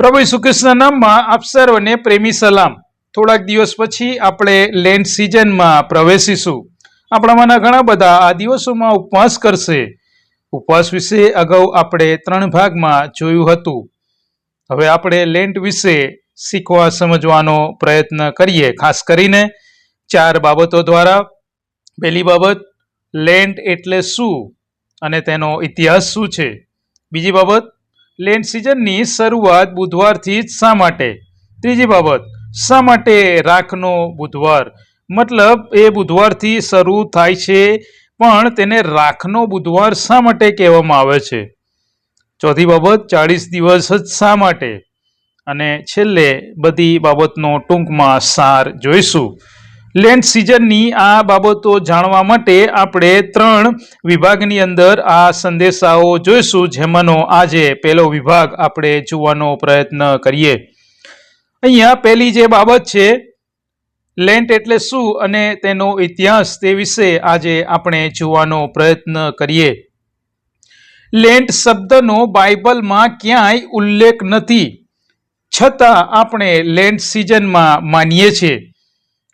પ્રભુ ઈસુ ખ્રિસ્તના નામમાં આપ સર્વને પ્રેમી સલામ। થોડાક દિવસ પછી આપણે લેન્ટ સિઝનમાં પ્રવેશીશું। આપણામાંના ઘણા બધા આ દિવસોમાં ઉપવાસ કરશે। ઉપવાસ વિશે અગાઉ આપણે 3 ભાગમાં જોયું હતું। હવે આપણે લેન્ટ વિશે શીખવા સમજવાનો પ્રયત્ન કરીએ, ખાસ કરીને 4 બાબતો દ્વારા। પહેલી બાબત, લેન્ટ એટલે શું અને તેનો ઇતિહાસ શું છે। બીજી બાબત, લેન્ટ સિઝનની શરૂઆત બુધવારથી જ શા માટે। ત્રીજી બાબત, શા માટે રાખનો બુધવાર, મતલબ એ બુધવારથી શરૂ થાય છે પણ તેને રાખનો બુધવાર શા માટે કહેવામાં આવે છે। ચોથી બાબત, 40 દિવસ જ શા માટે। અને છેલ્લે બધી બાબતનો ટૂંકમાં સાર જોઈશું। લેન્ટ સિઝનની આ બાબતો જાણવા માટે આપણે 3 વિભાગની અંદર આ સંદેશાઓ જોઈશું, જેમાંનો આજે પહેલો વિભાગ આપણે જોવાનો પ્રયત્ન કરીએ। અહીંયા પહેલી જે બાબત છે, લેન્ટ એટલે શું અને તેનો ઇતિહાસ, તે વિશે આજે આપણે જોવાનો પ્રયત્ન કરીએ। લેન્ટ શબ્દનો બાઇબલમાં ક્યાંય ઉલ્લેખ નથી, છતાં આપણે લેન્ટ સિઝનમાં માનીએ છીએ,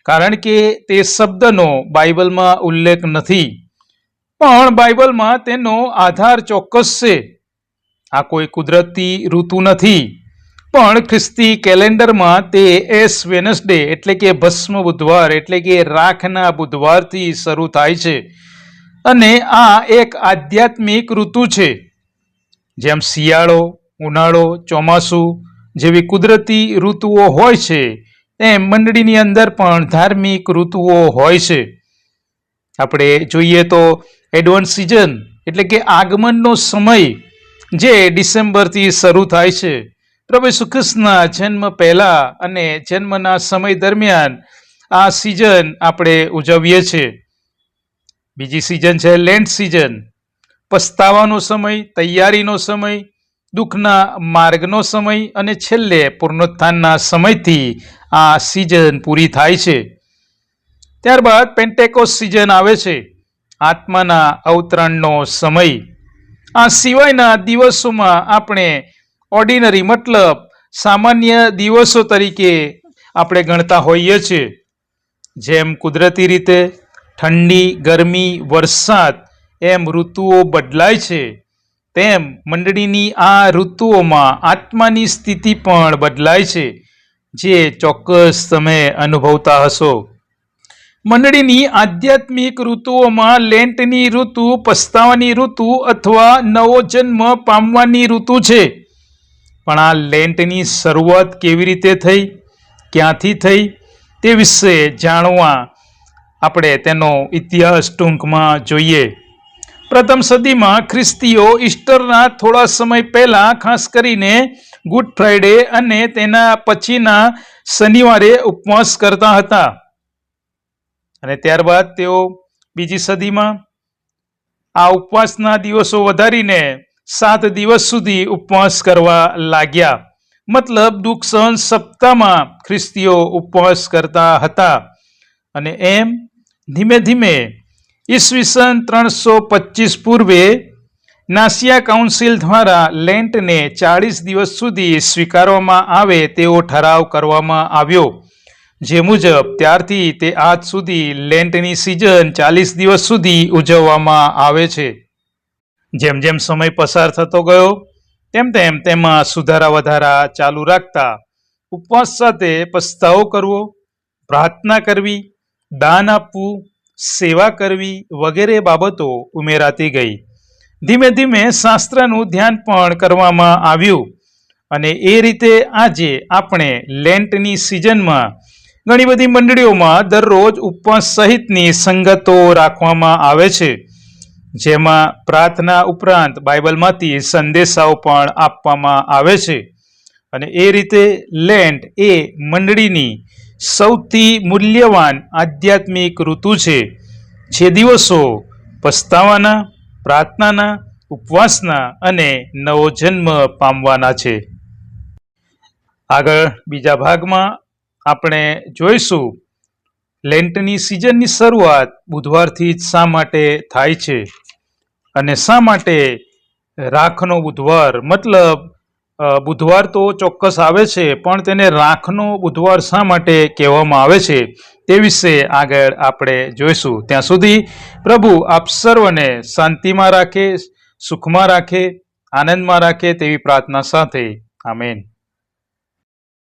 કારણ કે તે શબ્દનો બાઇબલમાં ઉલ્લેખ નથી, પણ બાઇબલમાં તેનો આધાર ચોક્કસ છે। આ કોઈ કુદરતી ઋતુ નથી, પણ ખ્રિસ્તી કેલેન્ડરમાં તે એશ વેનસડે એટલે કે ભસ્મ બુધવાર એટલે કે રાખના બુધવારથી શરૂ થાય છે। અને આ એક આધ્યાત્મિક ઋતુ છે। જેમ શિયાળો, ઉનાળો, ચોમાસું જેવી કુદરતી ઋતુઓ હોય છે, તેમ મંડળીની અંદર પણ ધાર્મિક ઋતુઓ હોય છે। આપણે જોઈએ તો એડવાન્સ સિઝન એટલે કે આગમનનો સમય, જે ડિસેમ્બરથી શરૂ થાય છે। પ્રભુ ઈસુ ખ્રિસ્તના જન્મ પહેલા અને જન્મના સમય દરમિયાન આ સિઝન આપણે ઉજવીએ છીએ। બીજી સિઝન છે લેન્ટ સિઝન, પસ્તાવાનો સમય, તૈયારીનો સમય, દુઃખના માર્ગનો સમય અને છેલ્લે પુનરુત્થાનના સમયથી આ સિઝન પૂરી થાય છે। ત્યારબાદ પેન્ટેકોસ્ટ સિઝન આવે છે, આત્માના અવતરણનો સમય। આ સિવાયના દિવસોમાં આપણે ઓર્ડિનરી મતલબ સામાન્ય દિવસો તરીકે આપણે ગણતા હોઈએ છીએ। જેમ કુદરતી રીતે ઠંડી, ગરમી, વરસાદ એમ ઋતુઓ બદલાય છે, તેમ મંડળીની આ ઋતુઓમાં આત્માની સ્થિતિ પણ બદલાય છે, જે ચોક્કસ તમે અનુભવતા હશો। મંડળીની આધ્યાત્મિક ઋતુઓમાં લેન્ટની ઋતુ પસ્તાવાની ઋતુ અથવા નવો જન્મ પામવાની ઋતુ છે। પણ આ લેન્ટની શરૂઆત કેવી રીતે થઈ, ક્યાંથી થઈ, તે વિશે જાણવા આપણે તેનો ઇતિહાસ ટૂંકમાં જોઈએ। પ્રથમ સદીમાં ખ્રિસ્તીઓ ઈસ્ટરના થોડા સમય પહેલા, ખાસ કરીને ગુડ ફ્રાઇડે અને તેના પછીના શનિવારે ઉપવાસ કરતા હતા, અને ત્યારબાદ તેઓ બીજી સદીમાં આ ઉપવાસના દિવસો વધારીને 7 દિવસ સુધી ઉપવાસ કરવા લાગ્યા। મતલબ દુઃખ સહન સપ્તાહમાં ખ્રિસ્તીઓ ઉપવાસ કરતા હતા, અને એમ ધીમે ધીમે ઈસવીસન 325 પૂર્વે નાસિયા કાઉન્સિલ દ્વારા લેન્ટને 40 દિવસ સુધી સ્વીકારવામાં આવે તેવો ઠરાવ કરવામાં આવ્યો, જે મુજબ ત્યારથી તે આજ સુધી લેન્ટની સિઝન 40 દિવસ સુધી ઉજવવામાં આવે છે। જેમ જેમ સમય પસાર થતો ગયો, તેમ તેમ તેમાં સુધારા વધારા ચાલુ રાખતા ઉપવાસ સાથે પસ્તાવો કરવો, પ્રાર્થના કરવી, દાન આપવું, સેવા કરવી વગેરે બાબતો ઉમેરાતી ગઈ। ધીમે ધીમે શાસ્ત્રનું ધ્યાન પણ કરવામાં આવ્યું, અને એ રીતે આજે આપણે લેન્ટની સિઝનમાં ઘણી બધી મંડળીઓમાં દરરોજ ઉપવાસ સહિતની સંગતો રાખવામાં આવે છે, જેમાં પ્રાર્થના ઉપરાંત બાઇબલમાંથી સંદેશાઓ પણ આપવામાં આવે છે। અને એ રીતે લેન્ટ એ મંડળીની સૌથી મૂલ્યવાન આધ્યાત્મિક ઋતુ છે, જે દિવસો પસ્તાવાના, પ્રાર્થનાના, ઉપવાસના અને નવો જન્મ પામવાના છે। આગળ બીજા ભાગમાં આપણે જોઈશું લેન્ટની સિઝનની શરૂઆત બુધવારથી જ શા માટે થાય છે, અને શા માટે રાખનો બુધવાર મતલબ બુધવાર તો ચોક્કસ આવે છે, પણ તેને રાખનો બુધવાર શા માટે કહેવામાં આવે છે તે વિશે આગળ આપણે જોઈશું. ત્યાં સુધી પ્રભુ આપ સર્વને શાંતિમાં રાખે, સુખમાં રાખે, આનંદમાં રાખે તેવી પ્રાર્થના સાથે. આમેન.